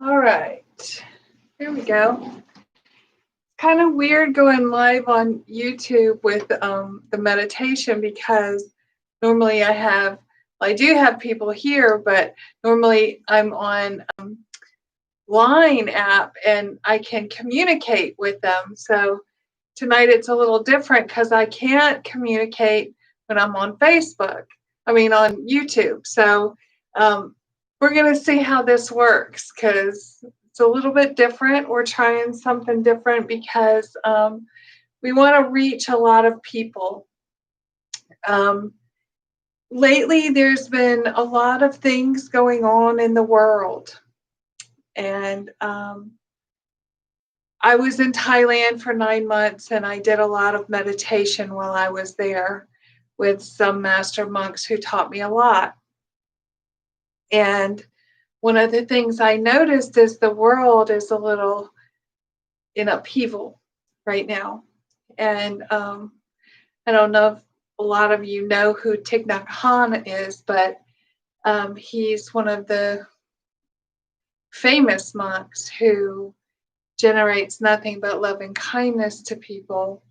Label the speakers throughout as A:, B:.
A: All right. Here we go. Kind of weird going live on YouTube with the meditation because normally I do have people here, but normally I'm on Line app and I can communicate with them. So tonight it's a little different because I can't communicate when I'm on Facebook. I mean, on YouTube. So um, we're going to see how this works because it's a little bit different. We're trying something different because we want to reach a lot of people. Um, Lately, there's been a lot of things going on in the world. And I was in Thailand for 9 months and I did a lot of meditation while I was there with some master monks who taught me a lot. And one of the things I noticed is the world is a little in upheaval right now. And I don't know if a lot of you know who Thich Nhat Hanh is, but he's one of the famous monks who generates nothing but love and kindness to people.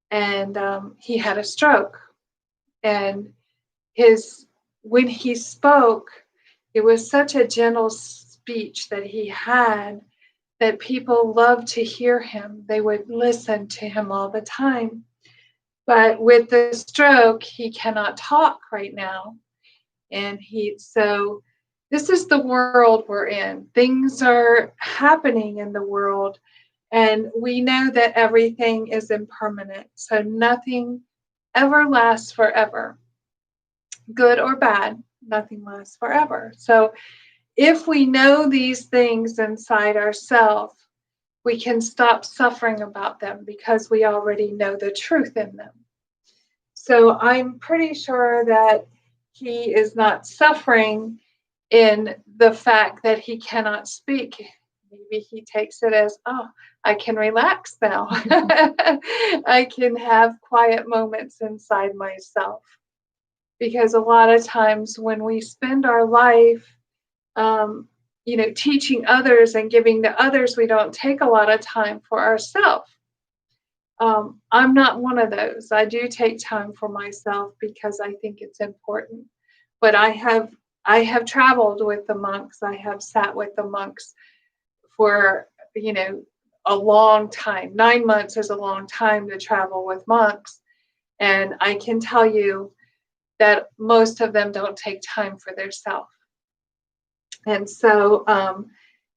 A: And he had a stroke. And his when he spoke, it was such a gentle speech that he had that people loved to hear him. They would listen to him all the time. But with the stroke, he cannot talk right now. And so this is the world we're in. Things are happening in the world, and we know that everything is impermanent. So nothing ever lasts forever. Good or bad, nothing lasts forever. So if we know these things inside ourselves, we can stop suffering about them because we already know the truth in them. So I'm pretty sure that he is not suffering in the fact that he cannot speak. Maybe he takes it as, oh, I can relax now. I can have quiet moments inside myself. Because a lot of times when we spend our life, um, teaching others and giving to others, we don't take a lot of time for ourselves. I'm not one of those. I do take time for myself because I think it's important. But I have traveled with the monks. I have sat with the monks for a long time. 9 months is a long time to travel with monks, and I can tell you that most of them don't take time for their self, and so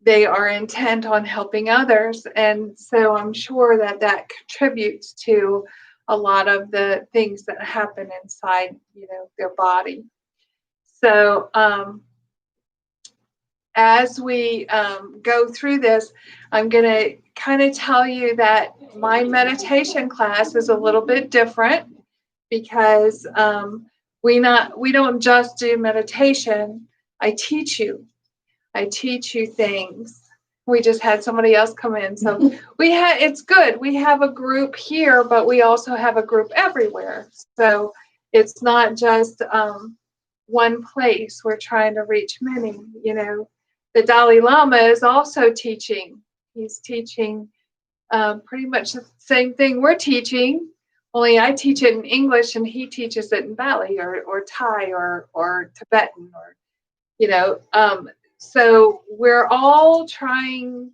A: they are intent on helping others, and so I'm sure that that contributes to a lot of the things that happen inside their body. So as we go through this, I'm going to kind of tell you that my meditation class is a little bit different because we don't just do meditation. I teach you. I teach you things. We just had somebody else come in, so it's good. We have a group here, but we also have a group everywhere. So it's not just one place. We're trying to reach many. The Dalai Lama is also teaching. He's teaching pretty much the same thing we're teaching, only I teach it in English and he teaches it in Bali or Thai or Tibetan so we're all trying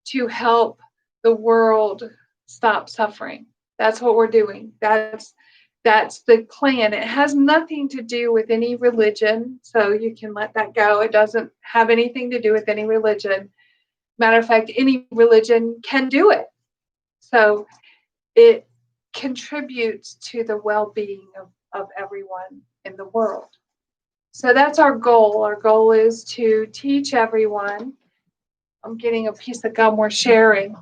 A: to help the world stop suffering. That's what we're doing. That's the plan. It has nothing to do with any religion, so you can let that go. It doesn't have anything to do with any religion. Matter of fact, any religion can do it. So it contributes to the well-being of everyone in the world. So that's our goal. Our goal is to teach everyone. I'm getting a piece of gum we're sharing.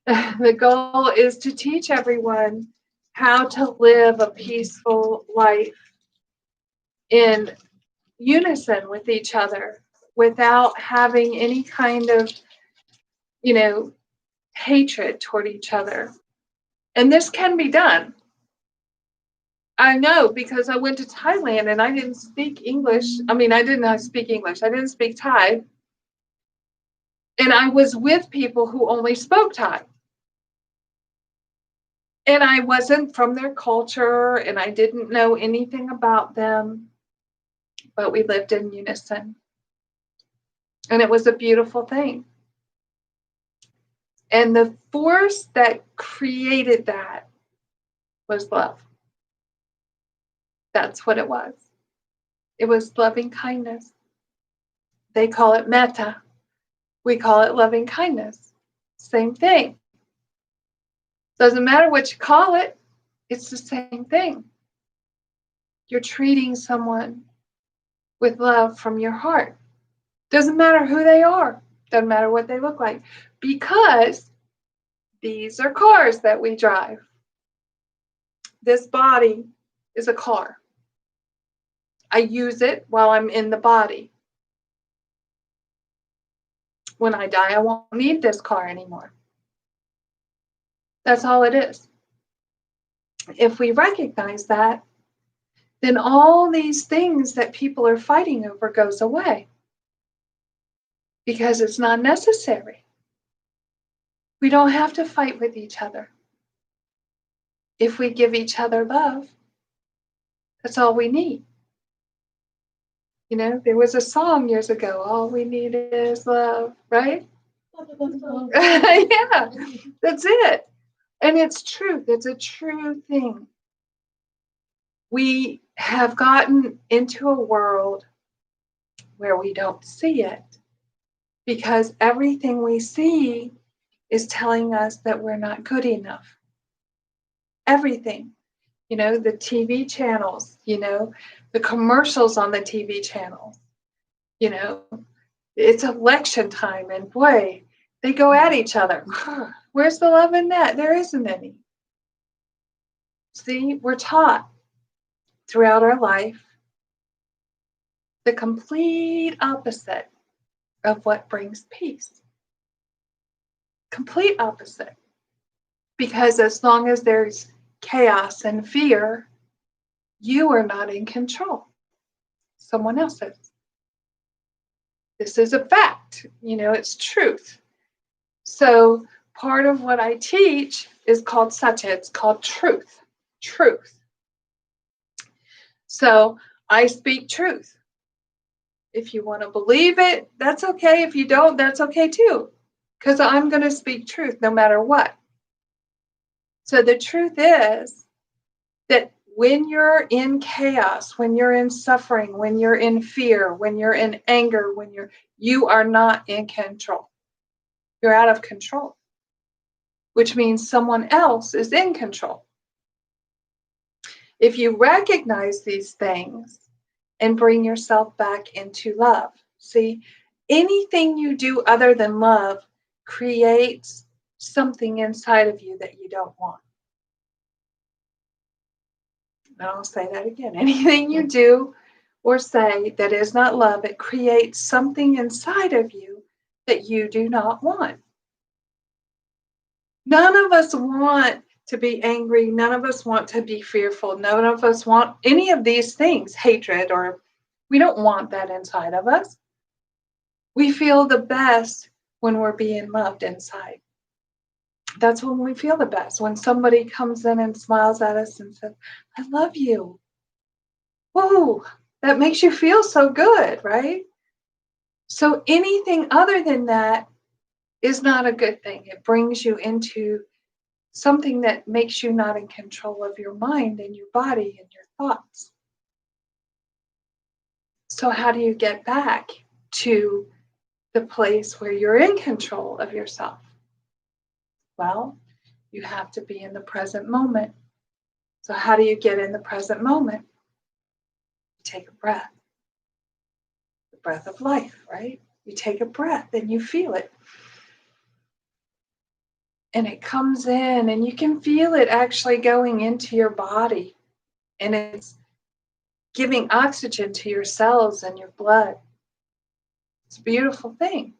A: The goal is to teach everyone how to live a peaceful life in unison with each other without having any kind of, hatred toward each other. And this can be done. I know because I went to Thailand and I didn't speak English. I mean, I didn't speak English. I didn't speak Thai. And I was with people who only spoke Thai. And I wasn't from their culture and I didn't know anything about them, but we lived in unison. And it was a beautiful thing. And the force that created that was love. That's what it was. It was loving kindness. They call it metta. We call it loving kindness. Same thing. Doesn't matter what you call it, it's the same thing. You're treating someone with love from your heart. Doesn't matter who they are. Doesn't matter what they look like. Because these are cars that we drive. This body is a car. I use it while I'm in the body. When I die, I won't need this car anymore. That's all it is. If we recognize that, then all these things that people are fighting over goes away. Because it's not necessary. We don't have to fight with each other. If we give each other love, that's all we need. You know, there was a song years ago, all we need is love, right? Yeah, that's it. And it's truth. It's a true thing. We have gotten into a world where we don't see it because everything we see is telling us that we're not good enough. Everything. You know, the TV channels, you know, the commercials on the TV channels, you know, it's election time and boy, they go at each other. Where's the love in that? There isn't any. See, we're taught throughout our life the complete opposite of what brings peace. Complete opposite. Because as long as there's chaos and fear, you are not in control. Someone else is. This is a fact. You know, it's truth. So part of what I teach is called satya. It's called truth. Truth. So I speak truth. If you want to believe it, that's okay. If you don't, that's okay too. Because I'm going to speak truth no matter what. So the truth is that when you're in chaos, when you're in suffering, when you're in fear, when you're in anger, you are not in control. You're out of control, which means someone else is in control. If you recognize these things and bring yourself back into love, see, anything you do other than love creates something inside of you that you don't want. And I'll say that again. Anything you do or say that is not love, it creates something inside of you that you do not want. None of us want to be angry. None of us want to be fearful. None of us want any of these things, hatred, or we don't want that inside of us. We feel the best when we're being loved inside. That's when we feel the best. When somebody comes in and smiles at us and says, I love you. Whoa, that makes you feel so good, right? So anything other than that is not a good thing. It brings you into something that makes you not in control of your mind and your body and your thoughts. So how do you get back to the place where you're in control of yourself? Well, you have to be in the present moment. So how do you get in the present moment? You take a breath. The breath of life, right? You take a breath and you feel it. And it comes in and you can feel it actually going into your body. And it's giving oxygen to your cells and your blood. It's a beautiful thing.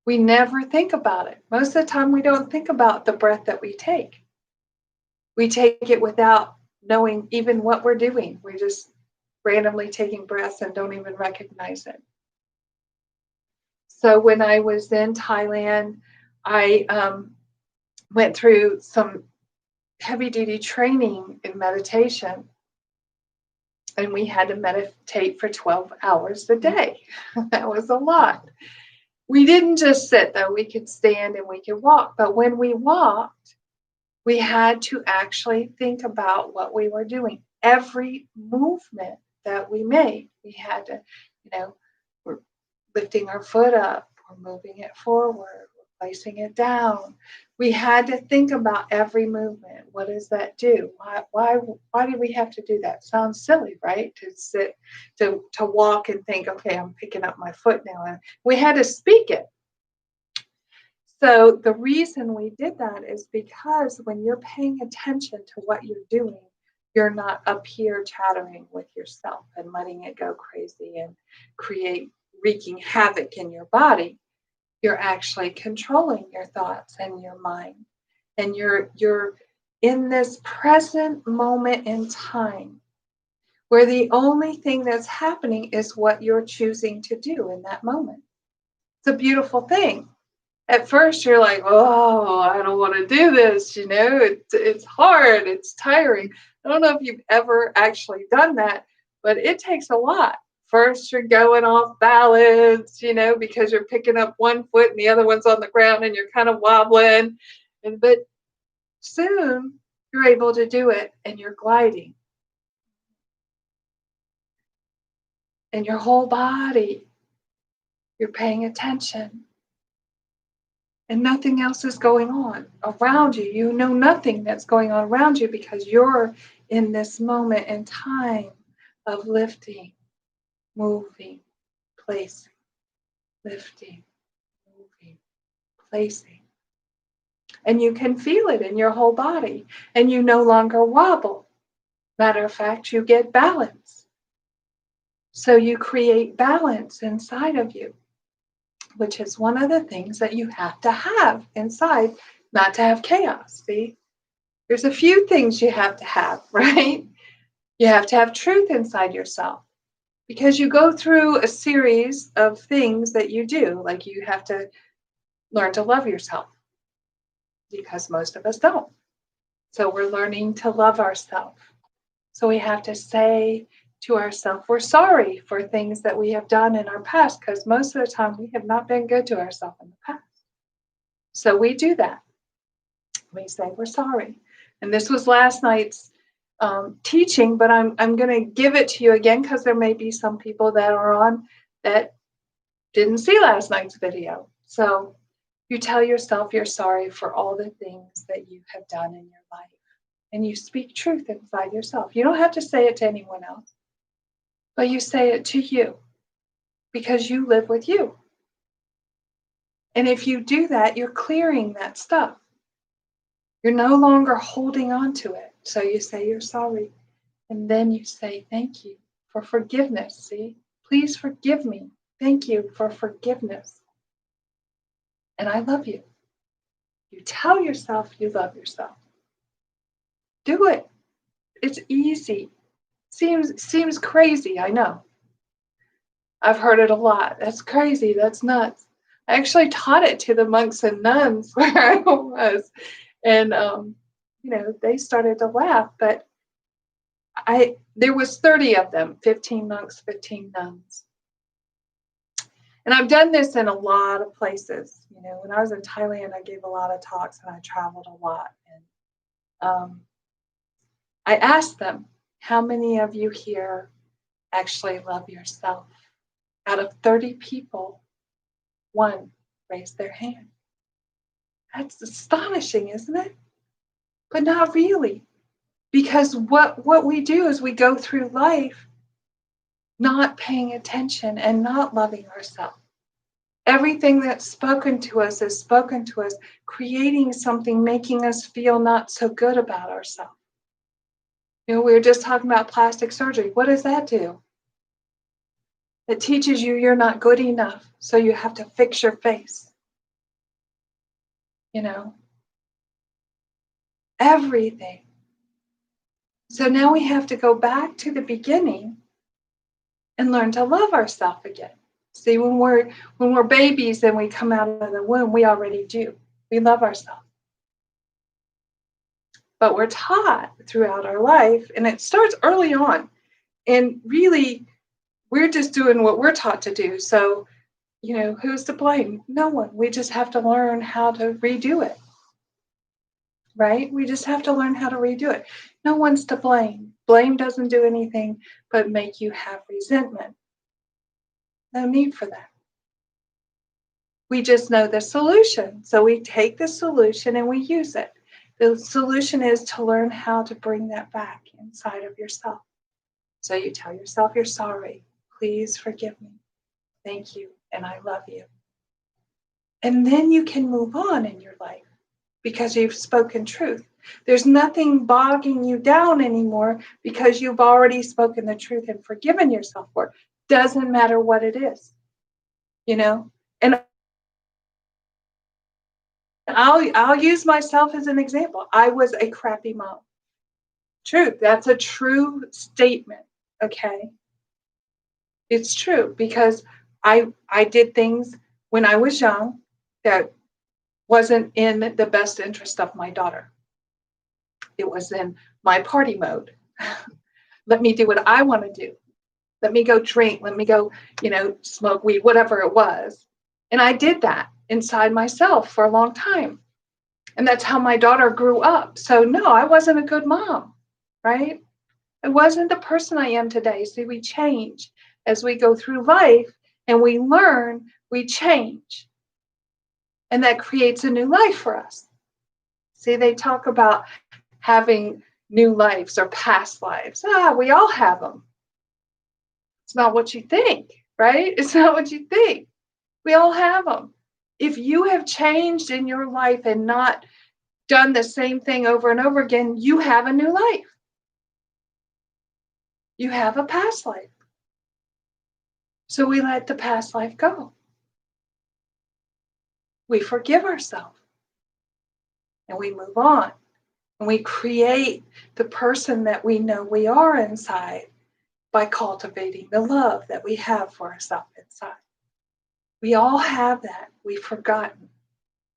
A: We never think about it. Most of the time, we don't think about the breath that we take. We take it without knowing even what we're doing. We're just randomly taking breaths and don't even recognize it. So when I was in Thailand, I went through some heavy duty training in meditation, and we had to meditate for 12 hours a day. That was a lot. We didn't just sit, though. We could stand and we could walk. But when we walked, we had to actually think about what we were doing. Every movement that we made, we had to, we're lifting our foot up, we're moving it forward, we're placing it down. We had to think about every movement. What does that do? Why do we have to do that? Sounds silly, right? To sit, to walk and think, okay, I'm picking up my foot now. And we had to speak it. So the reason we did that is because when you're paying attention to what you're doing, you're not up here chattering with yourself and letting it go crazy and wreaking havoc in your body. You're actually controlling your thoughts and your mind. And you're in this present moment in time where the only thing that's happening is what you're choosing to do in that moment. It's a beautiful thing. At first you're like, oh, I don't want to do this, it's hard, it's tiring. I don't know if you've ever actually done that, but it takes a lot. First you're going off balance, because you're picking up one foot and the other one's on the ground and you're kind of wobbling. But soon you're able to do it and you're gliding. And your whole body, you're paying attention. And nothing else is going on around you. You know nothing that's going on around you because you're in this moment in time of lifting, moving, placing, lifting, moving, placing. And you can feel it in your whole body, and you no longer wobble. Matter of fact, you get balance. So you create balance inside of you, which is one of the things that you have to have inside, not to have chaos. See, there's a few things you have to have, right? You have to have truth inside yourself because you go through a series of things that you do. Like you have to learn to love yourself because most of us don't. So we're learning to love ourselves. So we have to say to ourselves, we're sorry for things that we have done in our past because most of the time we have not been good to ourselves in the past. So we do that. We say we're sorry. And this was last night's teaching, but I'm going to give it to you again because there may be some people that are on that didn't see last night's video. So you tell yourself you're sorry for all the things that you have done in your life. And you speak truth inside yourself. You don't have to say it to anyone else, but you say it to you because you live with you. And if you do that, you're clearing that stuff. You're no longer holding on to it. So you say you're sorry. And then you say, thank you for forgiveness. See, please forgive me. Thank you for forgiveness. And I love you. You tell yourself you love yourself. Do it. It's easy. Seems crazy, I know. I've heard it a lot. That's crazy. That's nuts. I actually taught it to the monks and nuns where I was. And, they started to laugh. But there was 30 of them, 15 monks, 15 nuns. And I've done this in a lot of places. When I was in Thailand, I gave a lot of talks and I traveled a lot. And I asked them, how many of you here actually love yourself? Out of 30 people, one raised their hand. That's astonishing, isn't it? But not really. Because what we do is we go through life not paying attention and not loving ourselves. Everything that's spoken to us is spoken to us, creating something, making us feel not so good about ourselves. We were just talking about plastic surgery. What does that do? It teaches you you're not good enough, so you have to fix your face. Everything. So now we have to go back to the beginning and learn to love ourselves again. See, when we're babies and we come out of the womb, we already do. We love ourselves. But we're taught throughout our life, and it starts early on. And really, we're just doing what we're taught to do. So, who's to blame? No one. We just have to learn how to redo it, right? We just have to learn how to redo it. No one's to blame. Blame doesn't do anything but make you have resentment. No need for that. We just know the solution. So we take the solution and we use it. The solution is to learn how to bring that back inside of yourself. So you tell yourself you're sorry. Please forgive me. Thank you. And I love you. And then you can move on in your life because you've spoken truth. There's nothing bogging you down anymore because you've already spoken the truth and forgiven yourself for it. Doesn't matter what it is, And I'll use myself as an example. I was a crappy mom. Truth. That's a true statement. Okay. It's true because I did things when I was young that wasn't in the best interest of my daughter. It was in my party mode. Let me do what I want to do. Let me go drink. Let me go, smoke weed, whatever it was. And I did that inside myself for a long time. And that's how my daughter grew up. So no, I wasn't a good mom, right? I wasn't the person I am today. See, we change as we go through life and we learn, we change. And that creates a new life for us. See, they talk about having new lives or past lives. We all have them. It's not what you think, right? It's not what you think. We all have them. If you have changed in your life and not done the same thing over and over again, you have a new life. You have a past life. So we let the past life go. We forgive ourselves and we move on. And we create the person that we know we are inside by cultivating the love that we have for ourselves inside. We all have that. We've forgotten.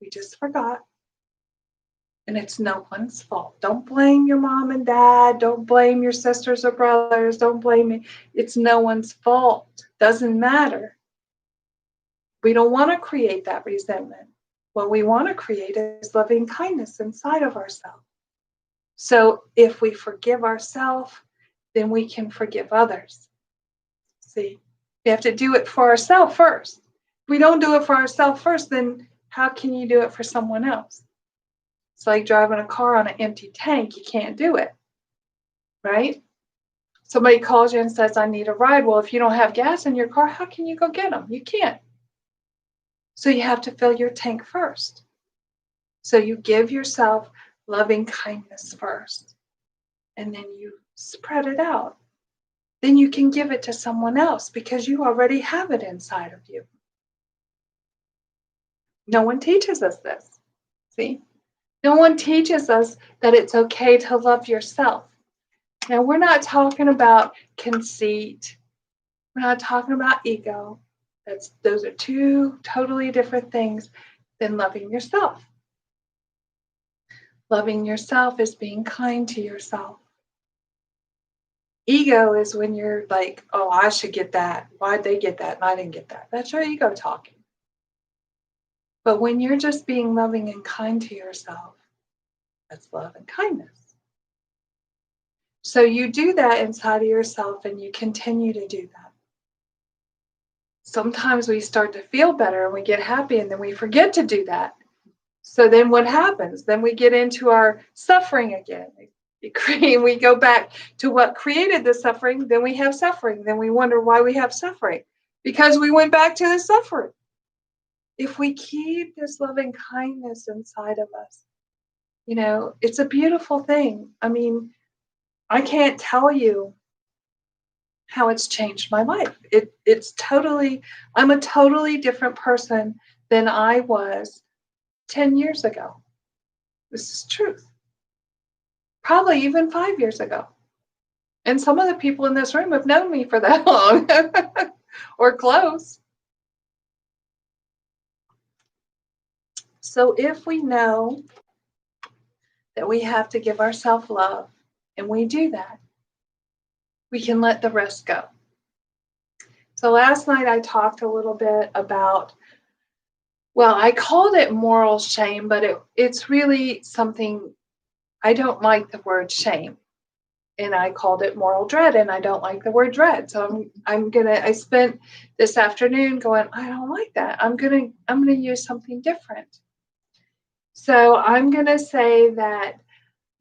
A: We just forgot. And it's no one's fault. Don't blame your mom and dad. Don't blame your sisters or brothers. Don't blame me. It's no one's fault. Doesn't matter. We don't want to create that resentment. What we want to create is loving kindness inside of ourselves. So if we forgive ourselves, then we can forgive others. See, we have to do it for ourselves first. If we don't do it for ourselves first, then how can you do it for someone else? It's like driving a car on an empty tank. You can't do it, right? Somebody calls you and says, I need a ride. Well, if you don't have gas in your car, how can you go get them? You can't. So you have to fill your tank first. So you give yourself loving kindness first, and then you spread it out. Then you can give it to someone else because you already have it inside of you. No one teaches us this. See? No one teaches us that it's okay to love yourself. Now, we're not talking about conceit. We're not talking about ego. Those are two totally different things than loving yourself. Loving yourself is being kind to yourself. Ego is when you're like, oh, I should get that. Why'd they get that? And I didn't get that. That's your ego talking. But when you're just being loving and kind to yourself, that's love and kindness. So you do that inside of yourself and you continue to do that. Sometimes we start to feel better and we get happy and then we forget to do that. So then what happens? Then we get into our suffering again. We go back to what created the suffering, then we have suffering. Then we wonder why we have suffering. Because we went back to the suffering. If we keep this loving kindness inside of us, it's a beautiful thing. I mean, I can't tell you how it's changed my life. I'm a totally different person than I was 10 years ago. This is truth. Probably even 5 years ago. And some of the people in this room have known me for that long or close. So if we know that we have to give ourselves love, and we do that, we can let the rest go. So last night I talked a little bit about, well, I called it moral shame, but it's really something, I don't like the word shame. And I called it moral dread, and I don't like the word dread. So I spent this afternoon going, I don't like that. I'm gonna use something different. So I'm gonna say that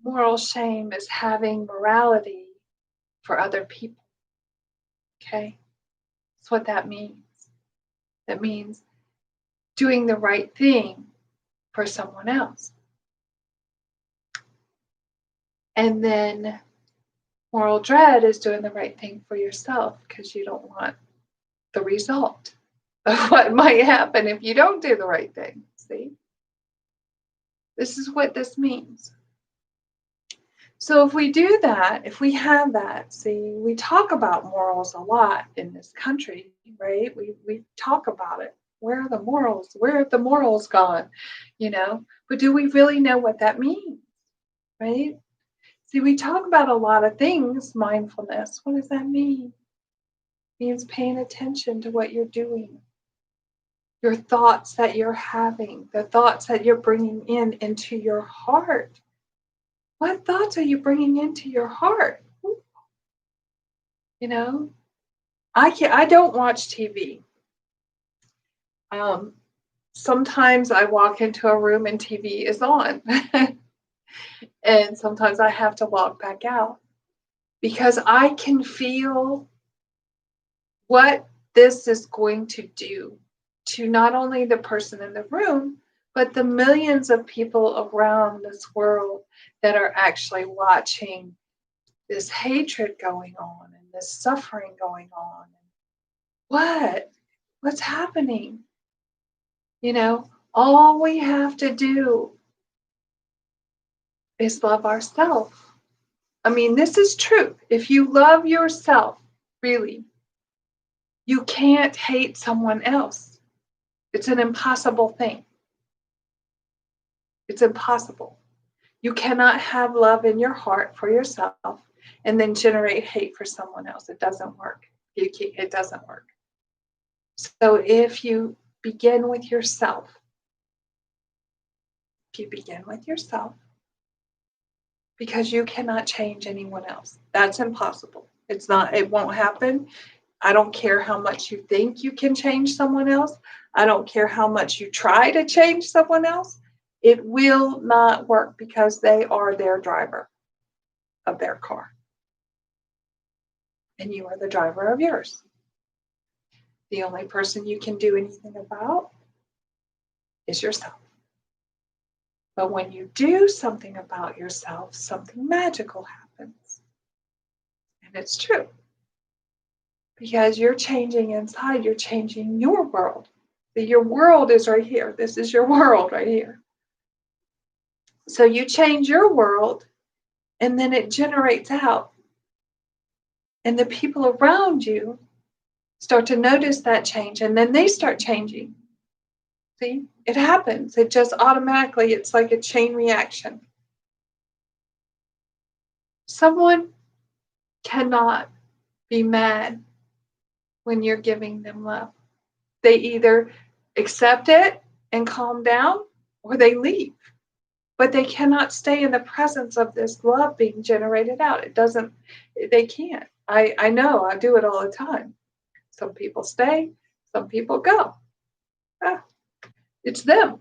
A: moral shame is having morality for other people. Okay? That's what that means. That means doing the right thing for someone else. And then moral dread is doing the right thing for yourself because you don't want the result of what might happen if you don't do the right thing. See? This is what this means. So if we do that, if we have that, see, we talk about morals a lot in this country, right? We talk about it. Where are the morals? Where have the morals gone? But do we really know what that means? Right? See, we talk about a lot of things, mindfulness. What does that mean? It means paying attention to what you're doing, your thoughts that you're having, the thoughts that you're bringing into your heart. What thoughts are you bringing into your heart? You know, I don't watch TV. Um, Sometimes I walk into a room and TV is on, and sometimes I have to walk back out because I can feel what this is going to do to not only the person in the room, but the millions of people around this world that are actually watching this hatred going on and this suffering going on. What's happening? All we have to do is love ourselves. I mean, this is true. If you love yourself, really, you can't hate someone else. It's an impossible thing. It's impossible. You cannot have love in your heart for yourself and then generate hate for someone else. It doesn't work. It doesn't work. So if you begin with yourself, because you cannot change anyone else. That's impossible. It won't happen. I don't care how much you think you can change someone else. I don't care how much you try to change someone else. It will not work because they are their driver of their car. And you are the driver of yours. The only person you can do anything about is yourself. But when you do something about yourself, something magical happens. And it's true. Because you're changing inside, you're changing your world. Your world is right here. This is your world right here. So you change your world, and then it generates out. And the people around you start to notice that change, and then they start changing. See, it happens. It just automatically, it's like a chain reaction. Someone cannot be mad when you're giving them love. They either accept it and calm down, or they leave. But they cannot stay in the presence of this love being generated out. They can't. I know, I do it all the time. Some people stay, some people go. It's them.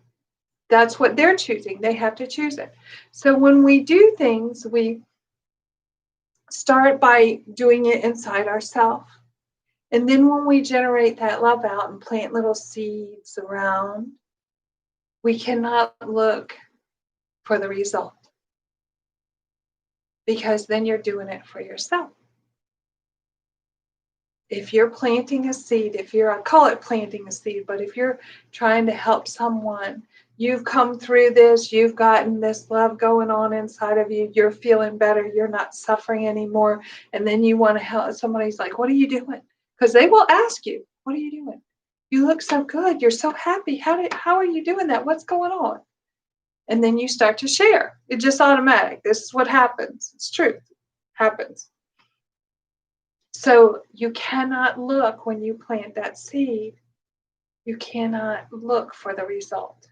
A: That's what they're choosing. They have to choose it. So when we do things, we start by doing it inside ourselves. And then when we generate that love out and plant little seeds around, we cannot look for the result. Because then you're doing it for yourself. If you're planting a seed, I call it planting a seed, but if you're trying to help someone, you've come through this, you've gotten this love going on inside of you, you're feeling better, you're not suffering anymore, and then you want to help somebody's like, what are you doing? Because they will ask you, what are you doing? You look so good. You're so happy. How are you doing that? What's going on? And then you start to share. It's just automatic. This is what happens. It's truth. Happens. So you cannot look when you plant that seed. You cannot look for the result,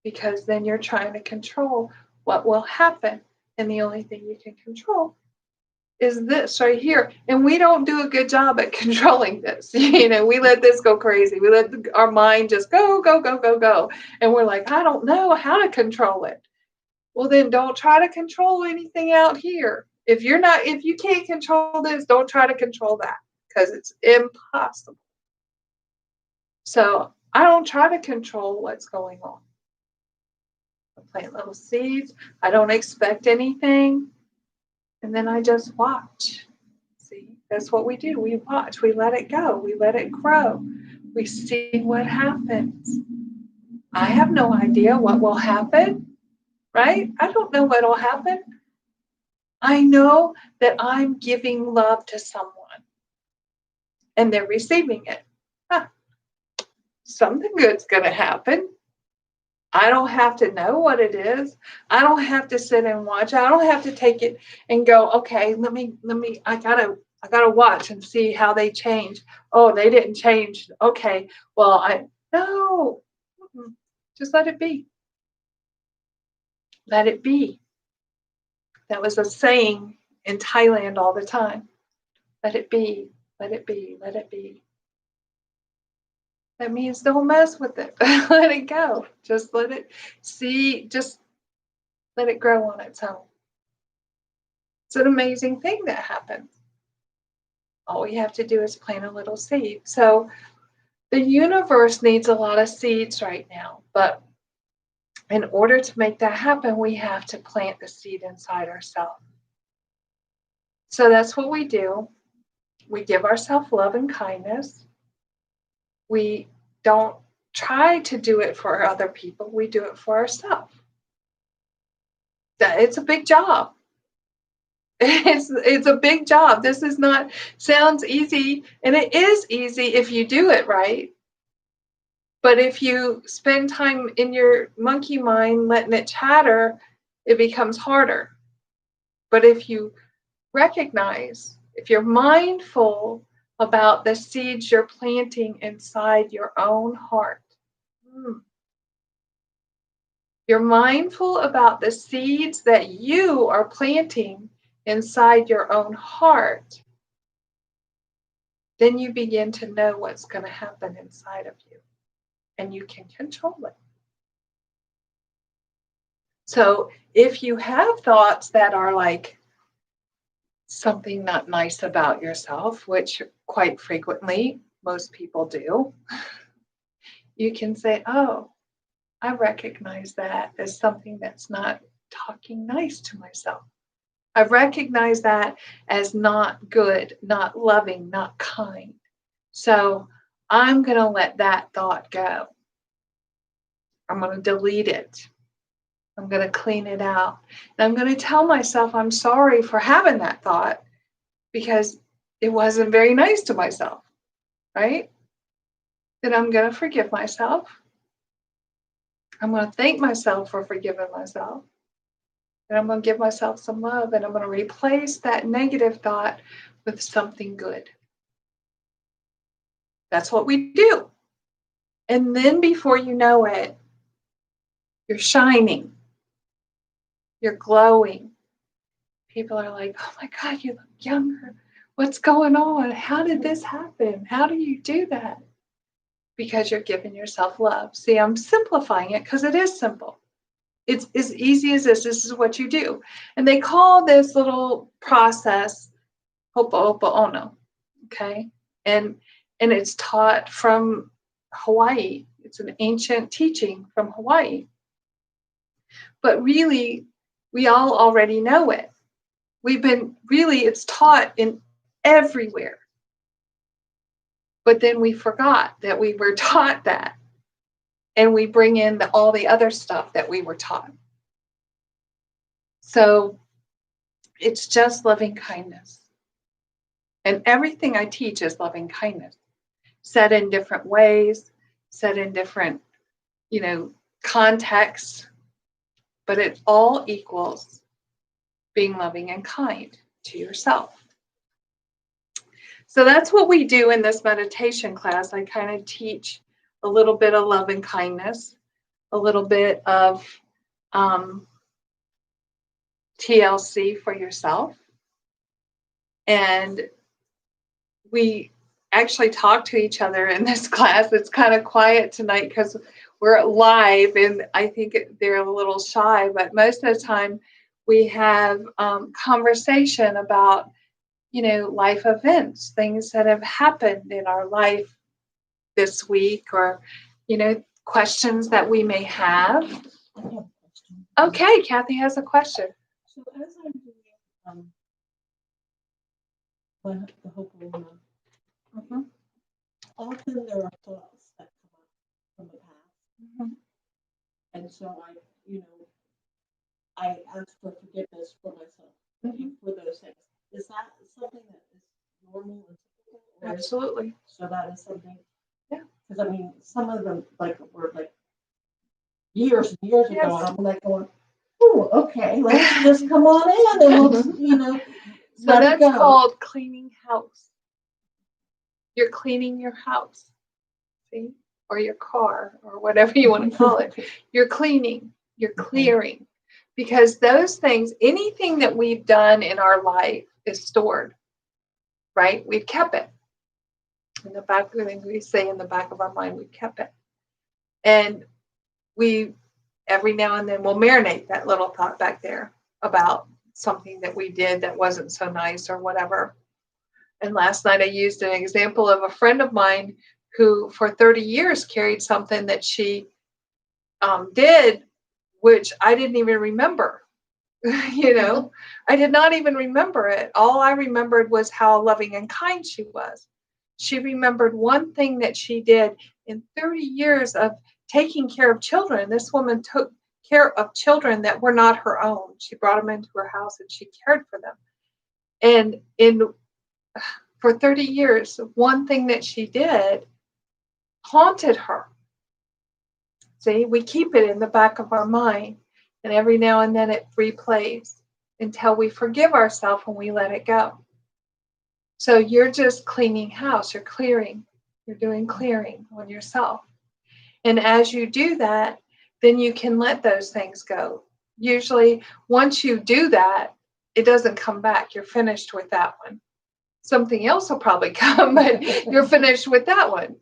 A: because then you're trying to control what will happen. And the only thing you can control is this right here. And we don't do a good job at controlling this. We let this go crazy. We let our mind just go, go, go, go, go. And we're like, I don't know how to control it. Well, then don't try to control anything out here. If you can't control this, don't try to control that, because it's impossible. So I don't try to control what's going on. I plant little seeds. I don't expect anything. And then I just watch. See, that's what we do. We watch. We let it go. We let it grow. We see what happens. I have no idea what will happen, right? I don't know what will happen. I know that I'm giving love to someone and they're receiving it. Huh, something good's going to happen. I don't have to know what it is. I don't have to sit and watch. I don't have to take it and go, okay, I gotta watch and see how they change. Oh, they didn't change. Okay. Well, no. Just let it be. Let it be. That was a saying in Thailand all the time. Let it be. Let it be. Let it be. That means don't mess with it. Let it go. Just let it see. Just let it grow on its own. It's an amazing thing that happens. All we have to do is plant a little seed. So the universe needs a lot of seeds right now, but in order to make that happen, we have to plant the seed inside ourselves. So that's what we do. We give ourselves love and kindness. We don't try to do it for other people. We do it for ourselves. It's a big job. It's a big job. This is not sounds easy, and it is easy if you do it right. But if you spend time in your monkey mind letting it chatter, it becomes harder. But if you recognize, if you're mindful about the seeds you're planting inside your own heart, you're mindful about the seeds that you are planting inside your own heart, then you begin to know what's going to happen inside of you, and you can control it. So if you have thoughts that are like something not nice about yourself, which quite frequently most people do, you can say, oh, I recognize that as something that's not talking nice to myself. I recognize that as not good, not loving, not kind. So I'm going to let that thought go. I'm going to delete it. I'm going to clean it out. And I'm going to tell myself I'm sorry for having that thought, because it wasn't very nice to myself, right? Then I'm going to forgive myself. I'm going to thank myself for forgiving myself. And I'm going to give myself some love, and I'm going to replace that negative thought with something good. That's what we do. And then before you know it, you're shining. You're glowing. People are like, oh my God, you look younger. What's going on? How did this happen? How do you do that? Because you're giving yourself love. See, I'm simplifying it because it is simple. It's as easy as this. This is what you do. And they call this little process Ho'oponopono. Okay. And it's taught from Hawaii. It's an ancient teaching from Hawaii. But really, we all already know it. It's taught in everywhere. But then we forgot that we were taught that. And we bring in all the other stuff that we were taught. So it's just loving kindness. And everything I teach is loving kindness. said in different ways, said in different, contexts, but it all equals being loving and kind to yourself. So that's what we do in this meditation class. I kind of teach a little bit of love and kindness, a little bit of TLC for yourself. And we actually talk to each other in this class. It's kind of quiet tonight because we're live, and I think they're a little shy, but most of the time we have conversation about, life events, things that have happened in our life this week, or, questions that we may have.
B: I have a question.
A: Okay, Kathy has a question.
B: So as I'm doing the Ho'oponopono, often there are thoughts that come up from the past, and so I ask for forgiveness for myself for those things. Is that something that is normal and typical?
A: Absolutely.
B: So that is something.
A: Yeah.
B: Because some of them were years and years ago, and I'm going, oh, okay, let's just come on in and let's,
A: So that's called cleaning house. You're cleaning your house, see, or your car, or whatever you want to call it. You're cleaning, you're clearing, because those things, anything that we've done in our life is stored, right? We've kept it. In the back, we say in the back of our mind, we've kept it. And we, every now and then, will marinate that little thought back there about something that we did that wasn't so nice or whatever. And last night I used an example of a friend of mine who for 30 years carried something that she did, which I didn't even remember. I did not even remember it. All I remembered was how loving and kind she was. She remembered one thing that she did in 30 years of taking care of children. This woman took care of children that were not her own. She brought them into her house and she cared for them. And for 30 years, one thing that she did haunted her. See, we keep it in the back of our mind, and every now and then it replays until we forgive ourselves and we let it go. So you're just cleaning house, you're clearing, you're doing clearing on yourself. And as you do that, then you can let those things go. Usually, once you do that, it doesn't come back. You're finished with that one. Something else will probably come, but you're finished with that one,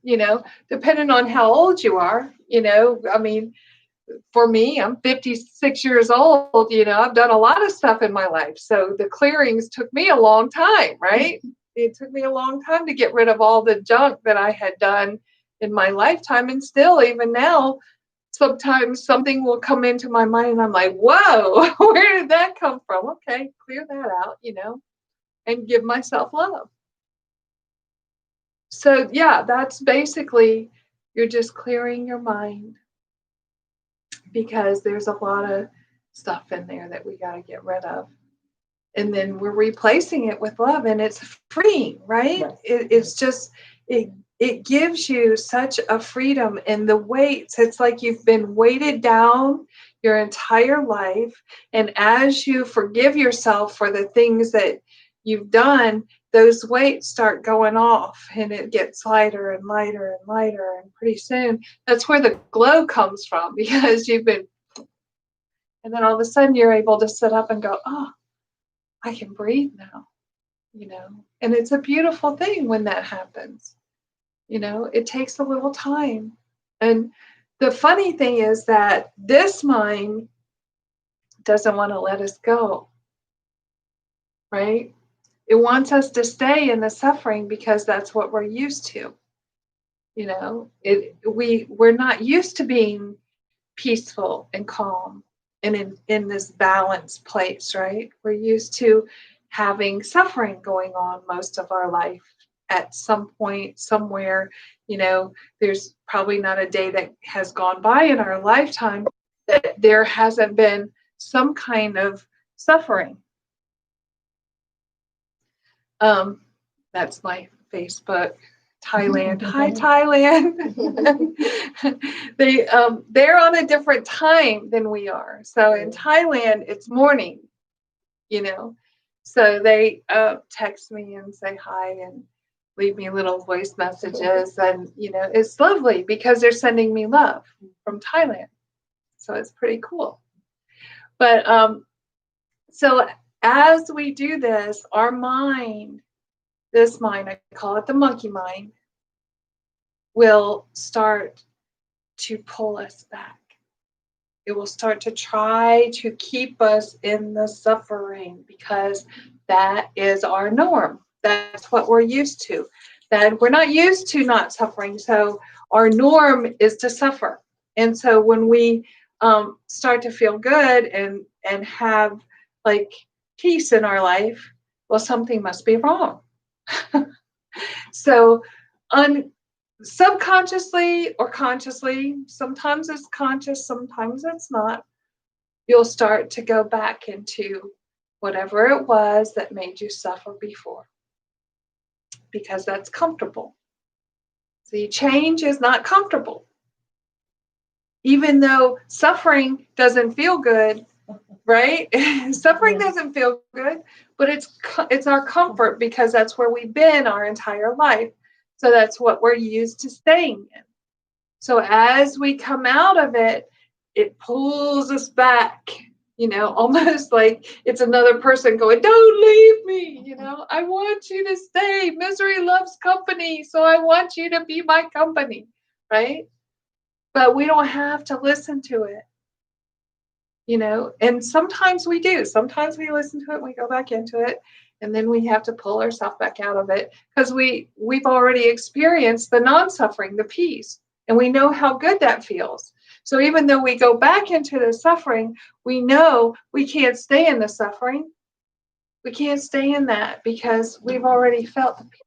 A: depending on how old you are. For me, I'm 56 years old, I've done a lot of stuff in my life. So the clearings took me a long time, right? It took me a long time to get rid of all the junk that I had done in my lifetime. And still, even now, sometimes something will come into my mind and I'm like, whoa, where did that come from? Okay, clear that out, and give myself love. So yeah, that's basically, you're just clearing your mind, because there's a lot of stuff in there that we got to get rid of. And then we're replacing it with love, and it's freeing, right? Yes. It's just, it gives you such a freedom. And the weights, it's like you've been weighted down your entire life. And as you forgive yourself for the things that you've done, those weights start going off, and it gets lighter and lighter and lighter. And pretty soon, that's where the glow comes from, because you've been, and then all of a sudden you're able to sit up and go, oh, I can breathe now, and it's a beautiful thing when that happens. It takes a little time. And the funny thing is that this mind doesn't want to let us go, right? It wants us to stay in the suffering because that's what we're used to. We're not used to being peaceful and calm and in this balanced place, right? We're used to having suffering going on most of our life. At some point, somewhere, there's probably not a day that has gone by in our lifetime that there hasn't been some kind of suffering. That's my Facebook Thailand. Hi, Thailand. They're on a different time than we are. So in Thailand, it's morning, you know. So they text me and say hi and leave me little voice messages, and it's lovely because they're sending me love from Thailand. So it's pretty cool. But so as we do this, our mind, this mind, I call it the monkey mind, will start to pull us back. It will start to try to keep us in the suffering because that is our norm. That's what we're used to. That we're not used to not suffering. So our norm is to suffer. And so when we start to feel good and have like peace in our life, well, something must be wrong. So subconsciously or consciously, sometimes it's conscious, sometimes it's not, you'll start to go back into whatever it was that made you suffer before, because that's comfortable. See, change is not comfortable. Even though suffering doesn't feel good, right? Suffering doesn't feel good, but it's our comfort because that's where we've been our entire life. So that's what we're used to staying in. So as we come out of it, it pulls us back, almost like it's another person going, don't leave me, I want you to stay. Misery loves company, so I want you to be my company, right? But we don't have to listen to it, and sometimes we do. Sometimes we listen to it, we go back into it, and then we have to pull ourselves back out of it because we've already experienced the non-suffering, the peace, and we know how good that feels. So even though we go back into the suffering, we know we can't stay in the suffering. We can't stay in that because we've already felt the peace.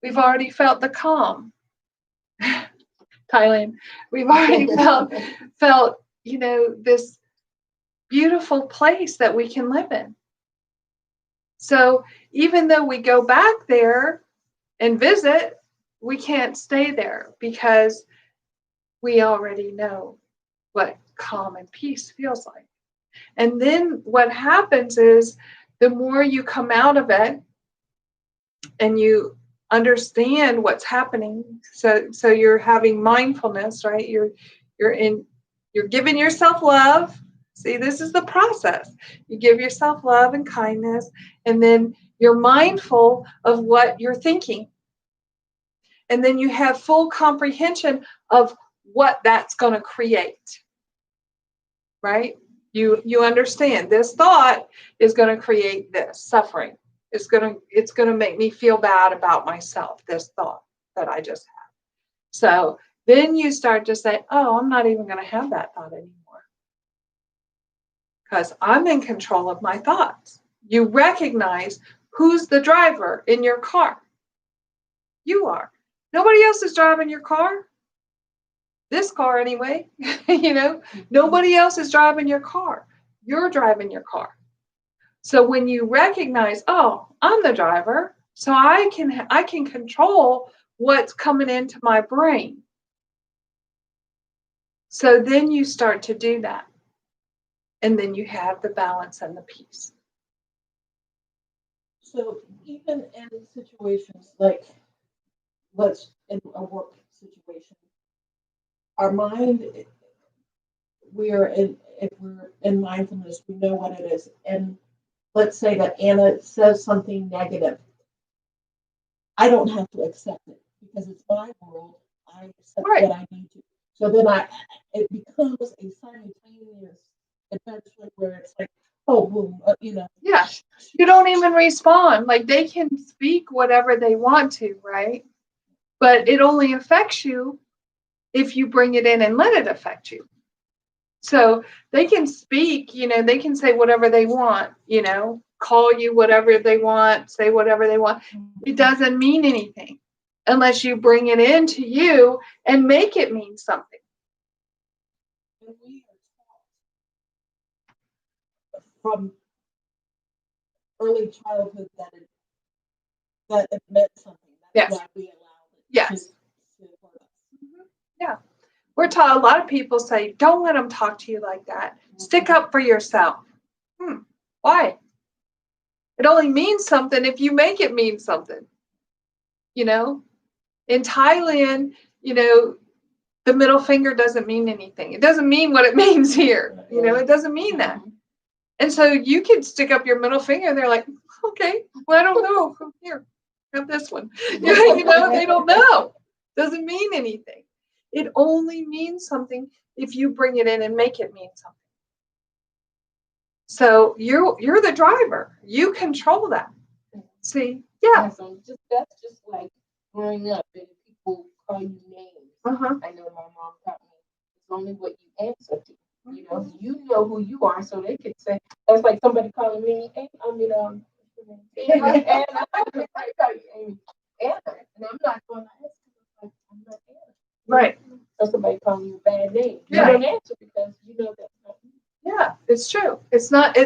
A: We've already felt the calm. Thailand. We've already felt, this beautiful place that we can live in. So even though we go back there and visit, we can't stay there because we already know what calm and peace feels like. And then what happens is the more you come out of it and you understand what's happening, so you're having mindfulness, right? You're giving yourself love. See, this is the process. You give yourself love and kindness, and then you're mindful of what you're thinking. And then you have full comprehension of what that's going to create, right? You understand this thought is going to create this suffering. It's going to make me feel bad about myself, this thought that I just had. So then you start to say, oh, I'm not even going to have that thought anymore because I'm in control of my thoughts. You recognize who's the driver in your car. You are. Nobody else is driving your car. This car anyway. Nobody else is driving your car. You're driving your car. So when you recognize, oh, I'm the driver, so I can control what's coming into my brain. So then you start to do that. And then you have the balance and the peace.
B: So even in situations like, let's in a work situation, our mind, if we're in mindfulness, we know what it is. And let's say that Anna says something negative. I don't have to accept it because it's my world. I accept what I need to. So then it becomes a simultaneous eventually where it's like, oh, boom,
A: Yeah, you don't even respond. Like they can speak whatever they want to, right? But it only affects you if you bring it in and let it affect you. So they can speak, they can say whatever they want, call you whatever they want, say whatever they want. It doesn't mean anything unless you bring it into you and make it mean something.
B: We are taught from early childhood that it meant something. That's why we allowed it
A: Yes.
B: to hurt us.
A: Yeah. We're taught, a lot of people say, don't let them talk to you like that. Stick up for yourself. Why? It only means something if you make it mean something. You know, in Thailand, you know, the middle finger doesn't mean anything. It doesn't mean what it means here. You know, it doesn't mean that. And so you can stick up your middle finger and they're like, okay, well, I don't know. Here, have this one. You know, they don't know. Doesn't mean anything. It only means something if you bring it in and make it mean something. So you're the driver. You control that. See? Yeah.
C: So that's just like growing up and people call you names. I know my mom taught me it's only what you answer to. You know who you are, so they could say that's like somebody calling me, hey, Anna, and I'm not going to answer because I'm not Anna.
A: Right.
C: Or somebody calling you a bad name. You
A: Yeah.
C: don't answer because you know that's not you.
A: Yeah, it's true. It's not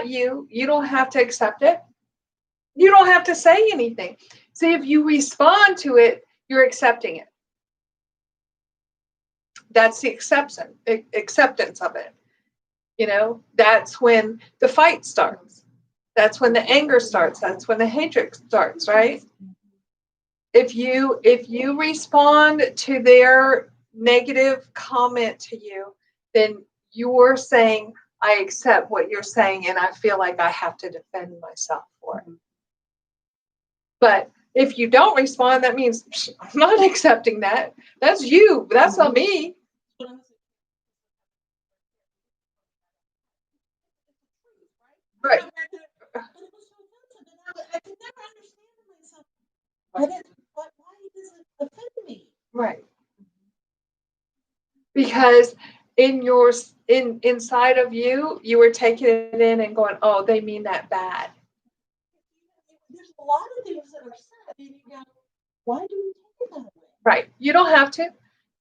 A: you. You don't have to accept it. You don't have to say anything. See, if you respond to it, you're accepting it. That's the acceptance of it. You know, that's when the fight starts. That's when the anger starts. That's when the hatred starts, right? If you respond to their negative comment to you, then you're saying, I accept what you're saying and I feel like I have to defend myself for it. But if you don't respond, that means I'm not accepting that. That's you. That's not me. Right.
B: But it was so offensive, and I could never understand myself. Why does it offend me?
A: Right. Because inside of you, you were taking it in and going, oh, they mean that bad.
B: There's a lot of things that are said, and you go, why do we take it that way?
A: Right. You don't have to.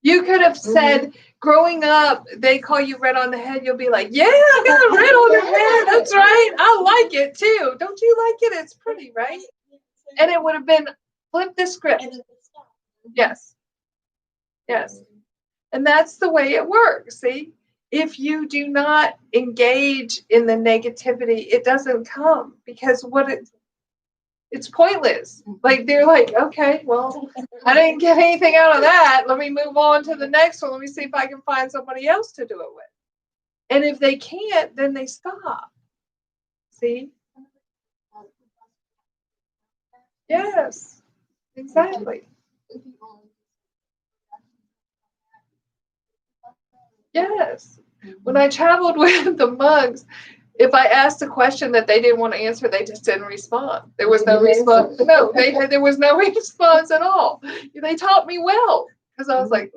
A: You could have said, growing up, they call you red on the head. You'll be like, yeah, I got red on the head. That's right. I like it too. Don't you like it? It's pretty, right? And it would have been flip the script.
B: And it would stop.
A: Yes. Yes. And that's the way it works. See, if you do not engage in the negativity, it doesn't come because it's pointless. Like they're like, okay, well, I didn't get anything out of that. Let me move on to the next one. Let me see if I can find somebody else to do it with. And if they can't, then they stop. See? Yes, exactly. Yes. When I traveled with the monks, if I asked a question that they didn't want to answer, they just didn't respond. There was no response. No, there was no response at all. They taught me well because I was like,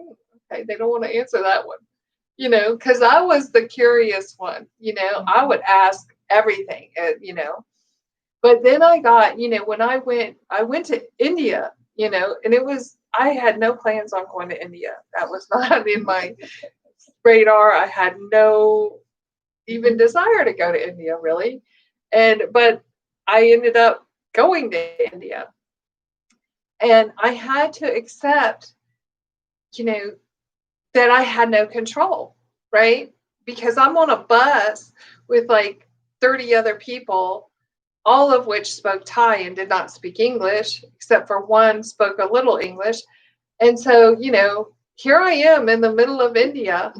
A: okay, they don't want to answer that one, because I was the curious one. I would ask everything, But then I got, when I went to India, and I had no plans on going to India. That was not in my radar. I had no even desire to go to India really. But I ended up going to India and I had to accept, that I had no control, right? Because I'm on a bus with like 30 other people, all of which spoke Thai and did not speak English, except for one spoke a little English. And so, here I am in the middle of India,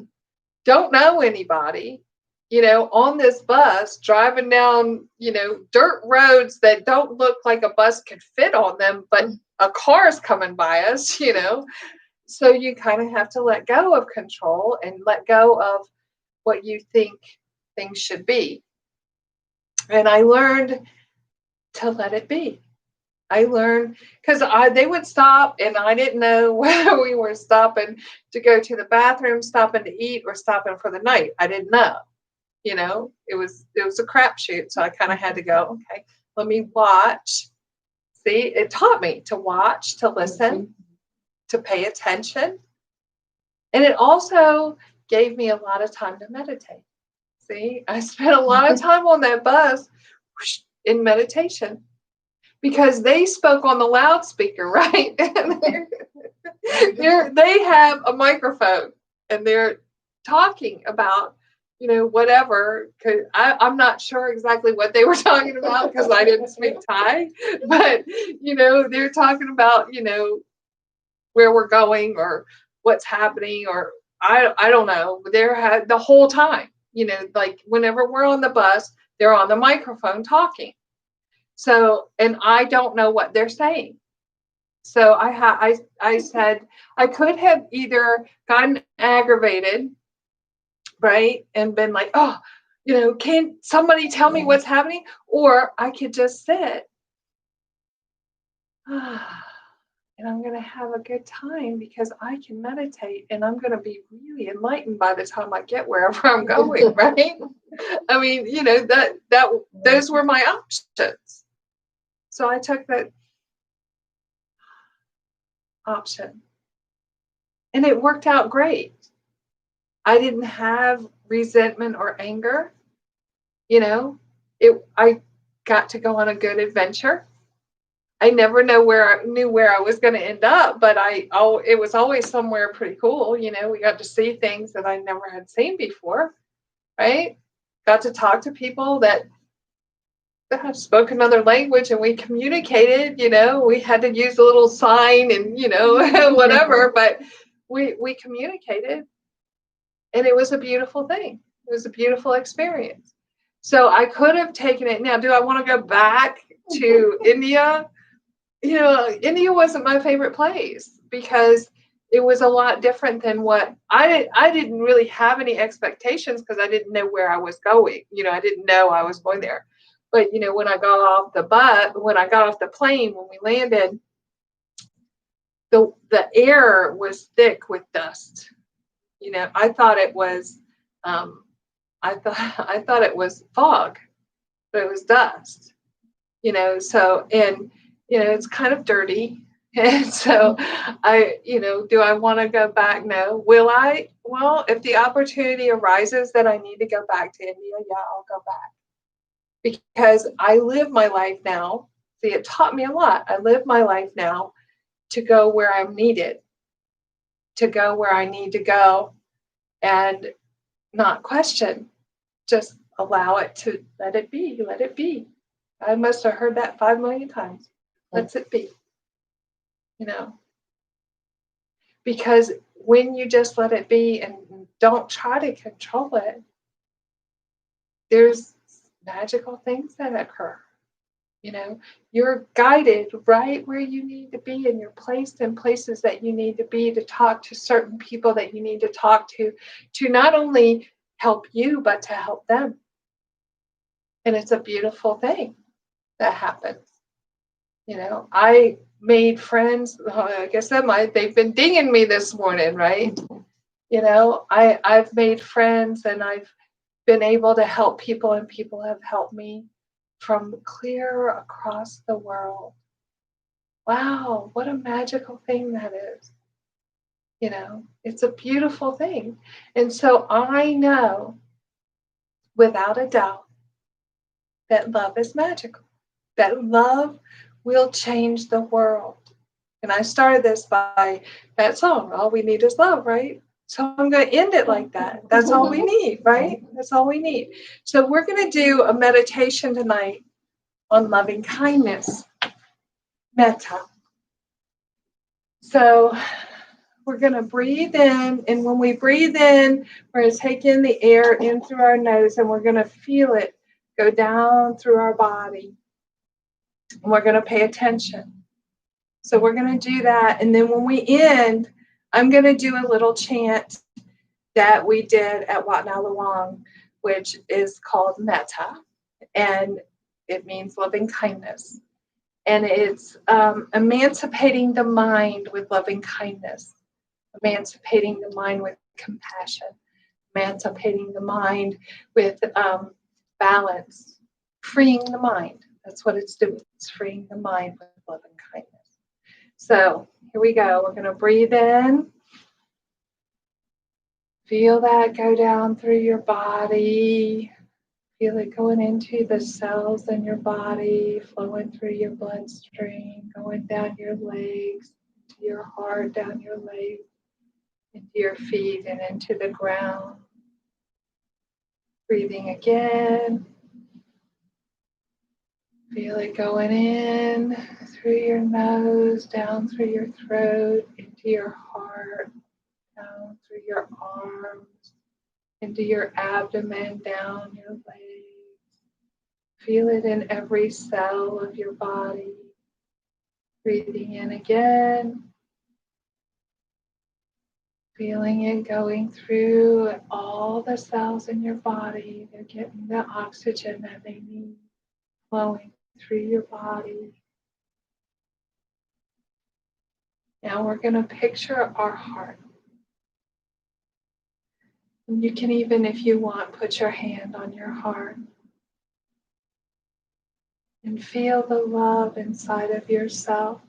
A: don't know anybody, on this bus driving down, dirt roads that don't look like a bus could fit on them, but a car's coming by us, So you kind of have to let go of control and let go of what you think things should be. And I learned to let it be. I learned because they would stop and I didn't know whether we were stopping to go to the bathroom, stopping to eat, or stopping for the night. I didn't know. It was a crapshoot. So I kind of had to go, okay, let me watch. See, it taught me to watch, to listen, to pay attention. And it also gave me a lot of time to meditate. See, I spent a lot of time on that bus in meditation because they spoke on the loudspeaker, right? They have a microphone and they're talking about, whatever. I'm not sure exactly what they were talking about because I didn't speak Thai, but, they're talking about, where we're going or what's happening, or I don't know. They're the whole time, like whenever we're on the bus, they're on the microphone talking. So, and I don't know what they're saying. So I said I could have either gotten aggravated, right, and been like, oh, can somebody tell me what's happening, or I could just sit. And I'm going to have a good time because I can meditate and I'm going to be really enlightened by the time I get wherever I'm going, right? I mean, those were my options. So I took that option and it worked out great. I didn't have resentment or anger. I got to go on a good adventure. I never knew where I was going to end up, but it was always somewhere pretty cool. We got to see things that I never had seen before, right? Got to talk to people that have spoken another language and we communicated, we had to use a little sign and, whatever, but we communicated and it was a beautiful thing. It was a beautiful experience. So I could have taken it. Now, do I want to go back to India? India wasn't my favorite place because it was a lot different than what I didn't really have any expectations because I didn't know where I was going. I didn't know I was going there. But, when I got off the plane, when we landed, the air was thick with dust. I thought it was, I thought it was fog, but it was dust. So, and it's kind of dirty. And so do I want to go back? No. Will I? Well, if the opportunity arises that I need to go back to India, yeah, I'll go back. Because I live my life now. See, it taught me a lot. I live my life now to go where I'm needed, to go where I need to go and not question, just allow it to let it be, let it be. I must have heard that 5 million times. Let it be, because when you just let it be and don't try to control it, there's magical things that occur. You're guided right where you need to be, and you're placed in places that you need to be to talk to certain people that you need to talk to not only help you, but to help them. And it's a beautiful thing that happens. I made friends. Like I said, they've been dinging me this morning, right? I've made friends and I've been able to help people, and people have helped me from clear across the world. Wow, what a magical thing that is. It's a beautiful thing. And so I know without a doubt that love is magical, that love will change the world. And I started this by that song, All We Need Is Love, right? So I'm going to end it like that. That's all we need, right? That's all we need. So we're going to do a meditation tonight on loving kindness, metta. So we're going to breathe in. And when we breathe in, we're going to take in the air in through our nose, and we're going to feel it go down through our body. And we're going to pay attention. So we're going to do that. And then when we end, I'm going to do a little chant that we did at Wat Na Luang, which is called metta. And it means loving kindness. And it's emancipating the mind with loving kindness, emancipating the mind with compassion, emancipating the mind with balance, freeing the mind. That's what it's doing. It's freeing the mind with loving kindness. So here we go. We're going to breathe in. Feel that go down through your body. Feel it going into the cells in your body, flowing through your bloodstream, going down your legs, to your heart, down your legs, into your feet, and into the ground. Breathing again. Feel it going in through your nose, down through your throat, into your heart, down through your arms, into your abdomen, down your legs. Feel it in every cell of your body. Breathing in again. Feeling it going through all the cells in your body. They're getting the oxygen that they need, flowing through your body. Now we're going to picture our heart. And you can even, if you want, put your hand on your heart and feel the love inside of yourself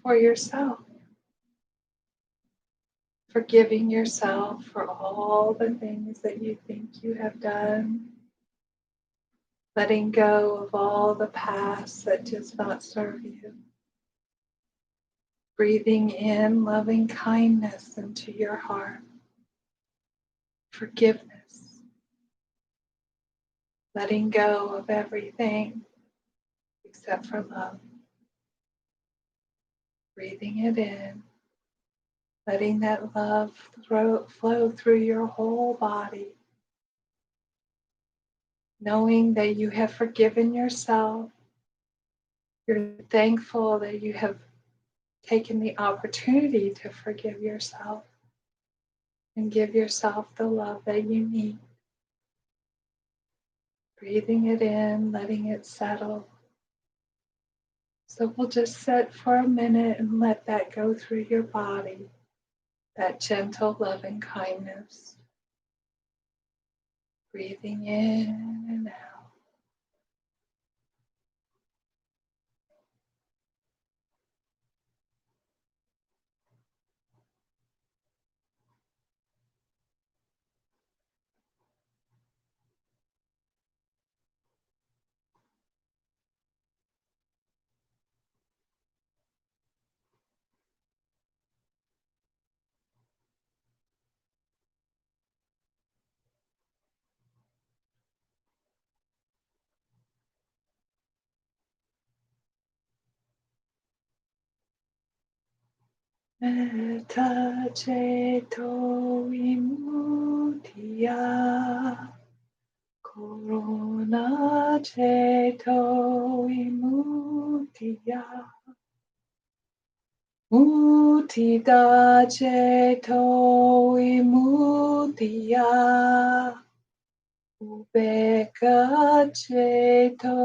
A: for yourself. Forgiving yourself for all the things that you think you have done. Letting go of all the past that does not serve you. Breathing in loving kindness into your heart. Forgiveness. Letting go of everything except for love. Breathing it in. Letting that love flow through your whole body. Knowing that you have forgiven yourself. You're thankful that you have taken the opportunity to forgive yourself and give yourself the love that you need. Breathing it in, letting it settle. So we'll just sit for a minute and let that go through your body, that gentle loving kindness. Breathing in and out. Metta ceto vimuttaya, Corona ceto vimuttaya, Muttita ceto vimuttaya, Upekkha ceto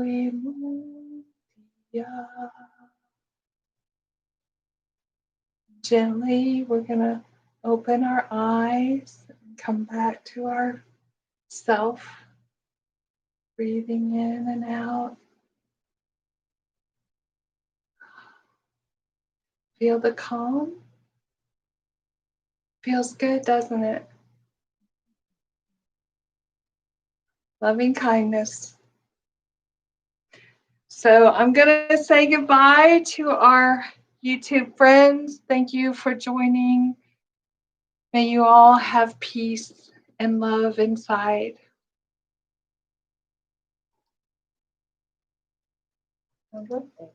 A: vimuttaya. Gently, we're going to open our eyes and come back to our self, breathing in and out. Feel the calm. Feels good, doesn't it? Loving kindness. So I'm going to say goodbye to our YouTube friends. Thank you for joining. May you all have peace and love inside.
C: I love that.